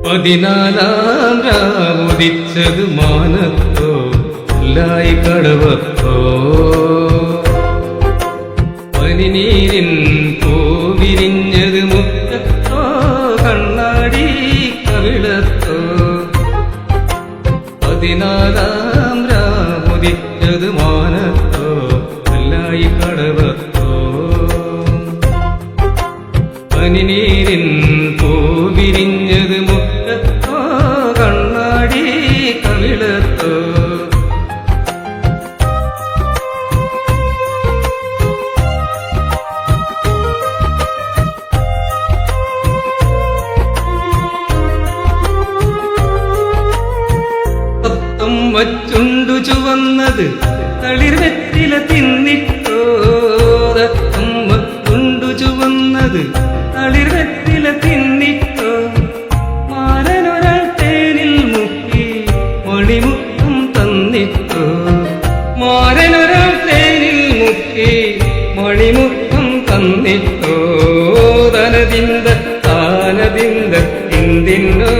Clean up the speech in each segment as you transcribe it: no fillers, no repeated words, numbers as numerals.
പതിനാലാം രാവുദിച്ചത് മാനത്തോ ലായി കടവത്തോ പനിനീരിൻ പൂവിരിഞ്ഞത് മുറ്റത്തോ കണ്ണാടി കവിളത്തോ പതിനാലാം രാവുദിച്ചത് മാനത്തോ ലായി കടവത്തോ പനിനീരിൻ പൂവിരിഞ്ഞത് മുറ്റത്തോ കണ്ണാടി കവിളത്തോ വച്ചുണ്ടു ചുവന്നത് തളിർവെറ്റില തിന്നിട്ടോ വച്ചുണ്ടു ചുവന്നത് തളിർവെറ്റില തിന്നിട്ടോ മാരനൊരാൾ തേനിൽ മുക്കി മണിമുത്തം തന്നിട്ടോ മാരനൊരാൾ തേനിൽ മുക്കി മണിമുത്തം തന്നിട്ടോ തനതിന്ത താനതിന്ത തിന്തിന്നോ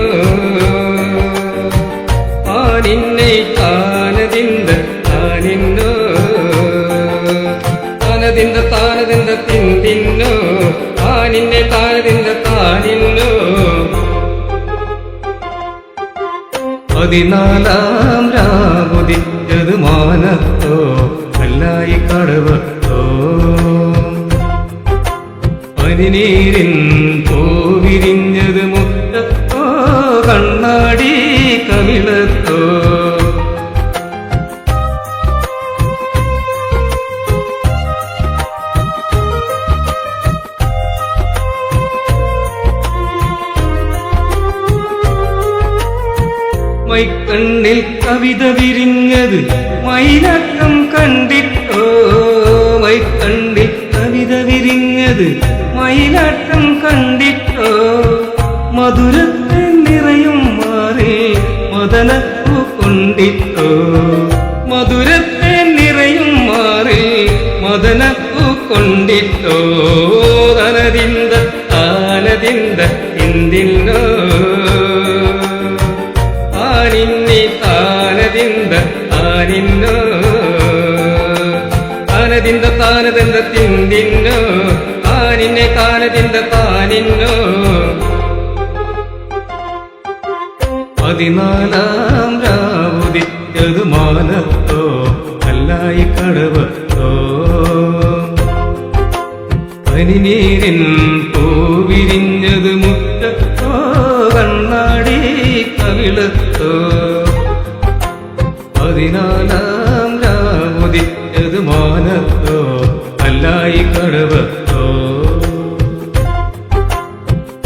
നിന്നെ താനതിന്ത താനിന്നോ താനതിന്ത താനതിന്ത തിന്തിന്നോ താനിന്നെ താനതിന്ത താനിന്നോ പതിനാലാം രാവുദിച്ചത് മാനത്തോ കല്ലായി കടവത്തോ പനിനീരിൻ പൂവിരിഞ്ഞത് മുറ്റത്തോ കണ്ണാടി കവിളത്തോ മൈക്കണ്ണിൽ കവിത വിരിഞ്ഞത് മയിലാട്ടം കണ്ടിട്ടോ മൈക്കണ്ണിൽ കവിത വിരിഞ്ഞത് മയിലാട്ടം കണ്ടിട്ടോ മധുരത്തെ നിറയും മാറി മദനപ്പൂ കൊണ്ടിട്ടോ മധുരത്തെ നിറയും മാറി മദനപ്പൂ കൊണ്ടിട്ടോ തനതിന്ത താനതിന്ത തിന്തിന്നോ താനിന്നെ താനതിന്ത താനിന്നോ താനതിന്ത താനതിന്ത തിന്തിന്നോ താനിന്നെ താനതിന്ത താനിന്നോ പതിനാലാം രാവുദിച്ചത് മാനത്തോ കല്ലായി കടവത്തോ പനിനീരിൻ പൂവിരിഞ്ഞത് മുറ്റത്തോ കണ്ണാടി കവിളത്തോ പതിനാലാം രാവുദിച്ചത് മാനത്തോ കല്ലായി കടവത്തോ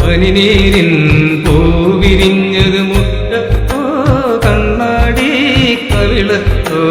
പനിനീരിൻ പൂവിരിഞ്ഞത് മുറ്റത്തോ കണ്ണാടി കവിളത്തോ